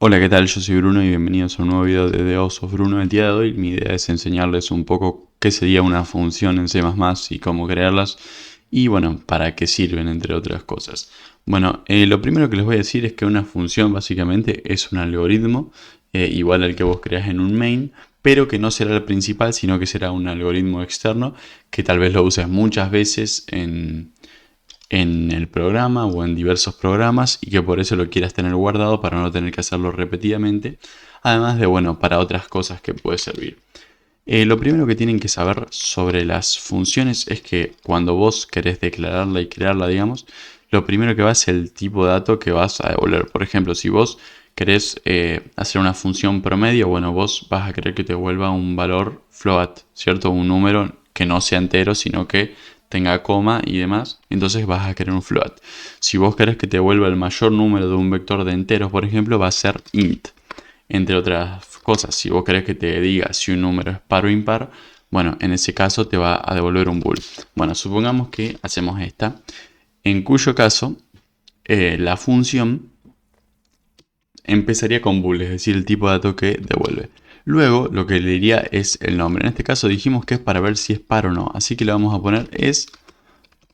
Hola, ¿qué tal? Yo soy Bruno y bienvenidos a un nuevo video de The House of Bruno. El día de hoy mi idea es enseñarles un poco qué sería una función en C++ y cómo crearlas y bueno, para qué sirven entre otras cosas. Bueno, lo primero que les voy a decir es que una función básicamente es un algoritmo igual al que vos creás en un main, pero que no será el principal, sino que será un algoritmo externo que tal vez lo uses muchas veces en el programa o en diversos programas y que por eso lo quieras tener guardado para no tener que hacerlo repetidamente, además de, bueno, para otras cosas que puede servir. Lo primero que tienen que saber sobre las funciones es que cuando vos querés declararla y crearla, digamos, lo primero que va es el tipo de dato que vas a devolver. Por ejemplo, si vos querés hacer una función promedio, bueno, vos vas a querer que te devuelva un valor float, ¿cierto? Un número que no sea entero, sino que tenga coma y demás, entonces vas a querer un float. Si vos querés que te devuelva el mayor número de un vector de enteros, por ejemplo, va a ser int. Entre otras cosas, si vos querés que te diga si un número es par o impar, bueno, en ese caso te va a devolver un bool. Bueno, supongamos que hacemos esta, en cuyo caso la función empezaría con bool, es decir, el tipo de dato que devuelve. Luego lo que le diría es el nombre. En este caso dijimos que es para ver si es par o no, así que le vamos a poner es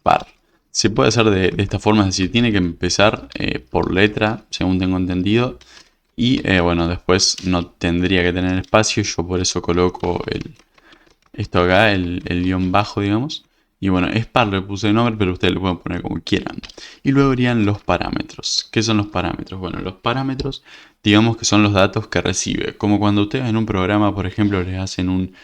par. Se puede hacer de esta forma, es decir, tiene que empezar por letra, según tengo entendido. Y bueno, después no tendría que tener espacio, yo por eso coloco esto acá, el guión bajo, digamos. Y bueno, es par, le puse el nombre, pero ustedes lo pueden poner como quieran. Y luego irían los parámetros. ¿Qué son los parámetros? Bueno, los parámetros, digamos que son los datos que recibe. Como cuando ustedes en un programa, por ejemplo, les hacen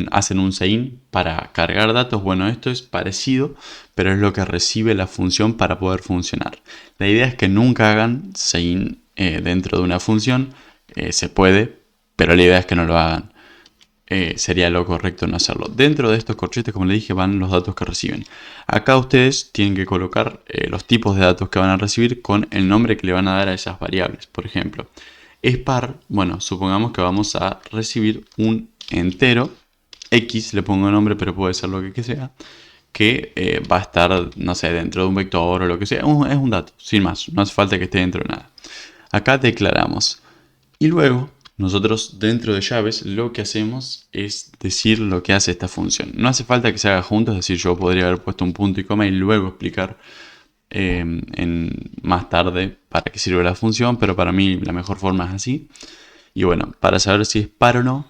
hacen un sein para cargar datos. Bueno, esto es parecido, pero es lo que recibe la función para poder funcionar. La idea es que nunca hagan sein dentro de una función. Se puede, pero la idea es que no lo hagan. Sería lo correcto no hacerlo. Dentro de estos corchetes, como le dije, van los datos que reciben. Acá ustedes tienen que colocar los tipos de datos que van a recibir con el nombre que le van a dar a esas variables. Por ejemplo, es par, bueno, supongamos que vamos a recibir un entero, X, le pongo nombre, pero puede ser lo que sea, que va a estar, no sé, dentro de un vector o lo que sea. Es un dato, sin más, no hace falta que esté dentro de nada. Acá declaramos. Y luego, nosotros dentro de llaves lo que hacemos es decir lo que hace esta función. No hace falta que se haga junto, es decir, yo podría haber puesto un punto y coma y luego explicar más tarde para qué sirve la función, pero para mí la mejor forma es así. Y bueno, para saber si es par o no,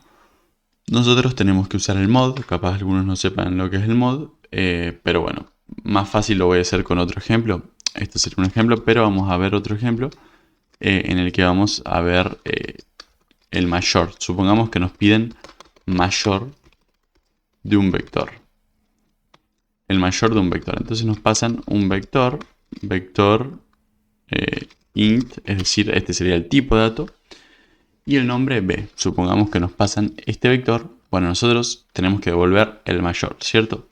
nosotros tenemos que usar el mod. Capaz algunos no sepan lo que es el mod, pero bueno, más fácil lo voy a hacer con otro ejemplo. Esto sería un ejemplo, pero vamos a ver otro ejemplo en el que vamos a ver el mayor. Supongamos que nos piden mayor de un vector. El mayor de un vector. Entonces nos pasan un vector, vector int, es decir, este sería el tipo de dato, y el nombre b. Supongamos que nos pasan este vector. Bueno, nosotros tenemos que devolver el mayor, ¿cierto?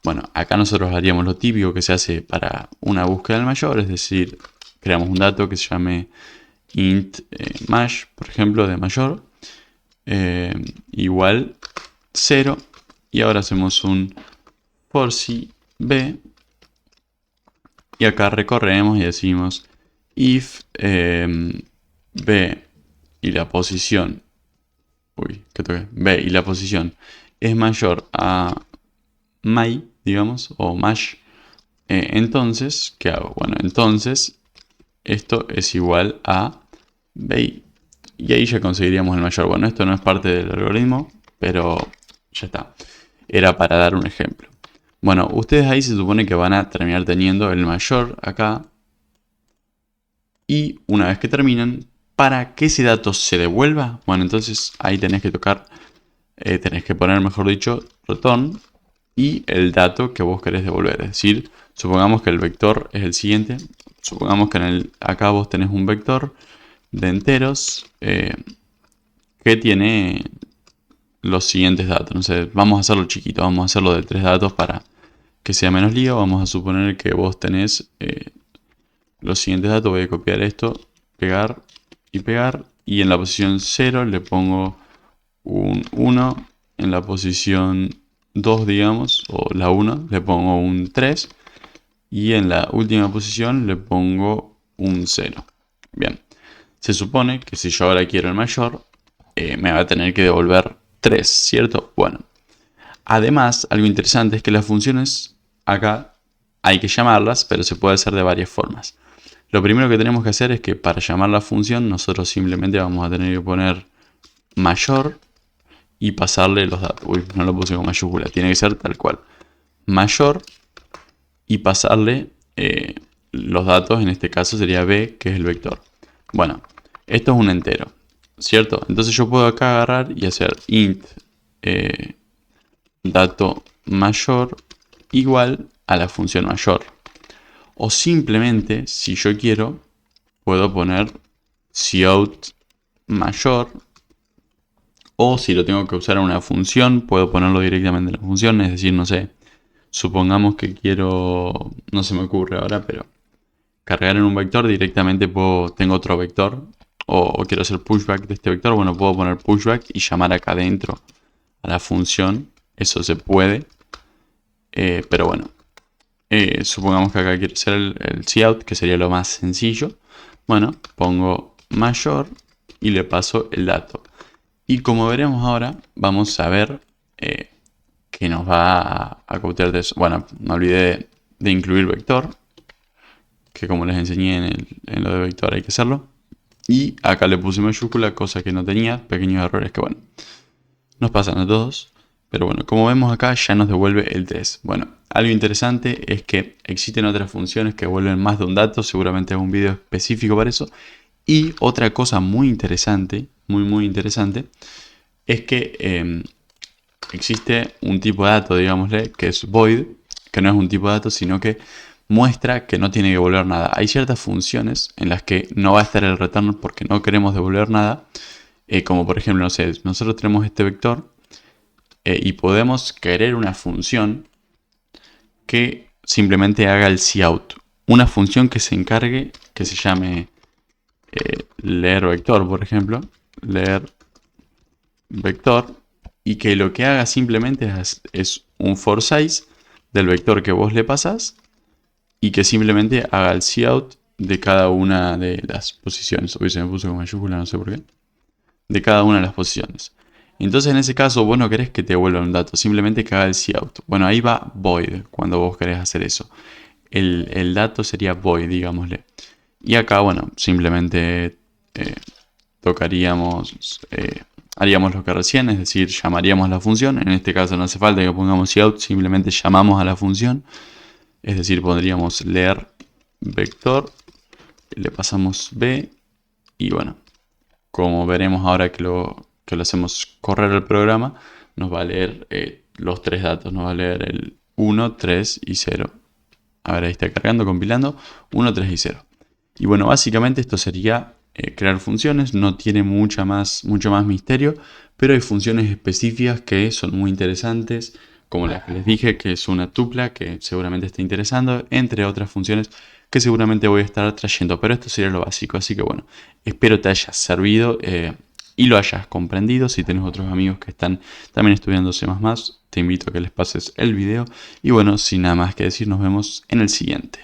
Bueno, acá nosotros haríamos lo típico que se hace para una búsqueda del mayor, es decir, creamos un dato que se llame int mash, por ejemplo, de mayor, igual 0. Y ahora hacemos un for si b. Y acá recorremos y decimos if b y la posición. Uy, ¿qué toqué? B y la posición es mayor a my, digamos, o mash. Entonces, ¿qué hago? Bueno, entonces esto es igual a b. Y ahí ya conseguiríamos el mayor. Bueno, esto no es parte del algoritmo, pero ya está. Era para dar un ejemplo. Bueno, ustedes ahí se supone que van a terminar teniendo el mayor acá. Y una vez que terminan, para que ese dato se devuelva, bueno, entonces ahí tenés que tocar, tenés que poner, mejor dicho, return y el dato que vos querés devolver. Es decir, supongamos que el vector es el siguiente. Supongamos que acá vos tenés un vector de enteros que tiene los siguientes datos. Entonces, vamos a hacerlo chiquito, vamos a hacerlo de 3 datos para que sea menos lío. Vamos a suponer que vos tenés los siguientes datos. Voy a copiar esto, pegar y pegar. Y en la posición 0 le pongo un 1. En la posición 2, digamos, o la 1, le pongo un 3. Y en la última posición le pongo un 0. Bien. Se supone que si yo ahora quiero el mayor, me va a tener que devolver 3, ¿cierto? Bueno, además, algo interesante es que las funciones acá hay que llamarlas, pero se puede hacer de varias formas. Lo primero que tenemos que hacer es que para llamar la función nosotros simplemente vamos a tener que poner mayor y pasarle los datos. Uy, no lo puse con mayúscula, tiene que ser tal cual. Mayor y pasarle los datos, en este caso sería b, que es el vector. Bueno, esto es un entero, ¿cierto? Entonces yo puedo acá agarrar y hacer int dato mayor igual a la función mayor. O simplemente, si yo quiero, puedo poner cout mayor. O si lo tengo que usar en una función, puedo ponerlo directamente en la función. Es decir, no sé, supongamos que quiero, no se me ocurre ahora, pero cargar en un vector directamente tengo otro vector. O quiero hacer pushback de este vector, bueno, puedo poner pushback y llamar acá adentro a la función. Eso se puede. Pero bueno, supongamos que acá quiero hacer el cout, que sería lo más sencillo. Bueno, pongo mayor y le paso el dato. Y como veremos ahora, vamos a ver que nos va a cautear de eso. Bueno, me olvidé de incluir vector, que como les enseñé en lo de vector hay que hacerlo. Y acá le puse mayúscula, cosa que no tenía, pequeños errores que bueno, nos pasan a todos. Pero bueno, como vemos acá ya nos devuelve el 3. Bueno, algo interesante es que existen otras funciones que devuelven más de un dato. Seguramente hago un video específico para eso. Y otra cosa muy interesante, muy interesante, es que existe un tipo de dato, digámosle, que es void, que no es un tipo de dato, sino que muestra que no tiene que devolver nada. Hay ciertas funciones en las que no va a estar el return porque no queremos devolver nada. Como por ejemplo, no sé, nosotros tenemos este vector y podemos querer una función que simplemente haga el cout. Una función que se encargue, que se llame leer vector, por ejemplo. Leer vector. Y que lo que haga simplemente es un for size del vector que vos le pasás. Y que simplemente haga el cout de cada una de las posiciones. Hoy se me puso con mayúscula, no sé por qué. De cada una de las posiciones. Entonces en ese caso vos no querés que te devuelva un dato, simplemente que haga el cout. Bueno, ahí va void cuando vos querés hacer eso. El dato sería void, digámosle. Y acá, bueno, simplemente haríamos lo que recién, es decir, llamaríamos la función. En este caso no hace falta que pongamos cout, simplemente llamamos a la función. Es decir, pondríamos leer vector, le pasamos b y bueno, como veremos ahora que lo hacemos correr el programa, nos va a leer los tres datos, nos va a leer el 1, 3 y 0. A ver, ahí está cargando, compilando, 1, 3 y 0. Y bueno, básicamente esto sería crear funciones, no tiene mucho más misterio, pero hay funciones específicas que son muy interesantes, como las que les dije, que es una tupla, que seguramente está interesando, entre otras funciones que seguramente voy a estar trayendo, pero esto sería lo básico, así que bueno, espero te haya servido y lo hayas comprendido. Si tienes otros amigos que están también estudiando C++, te invito a que les pases el video, y bueno, sin nada más que decir, nos vemos en el siguiente.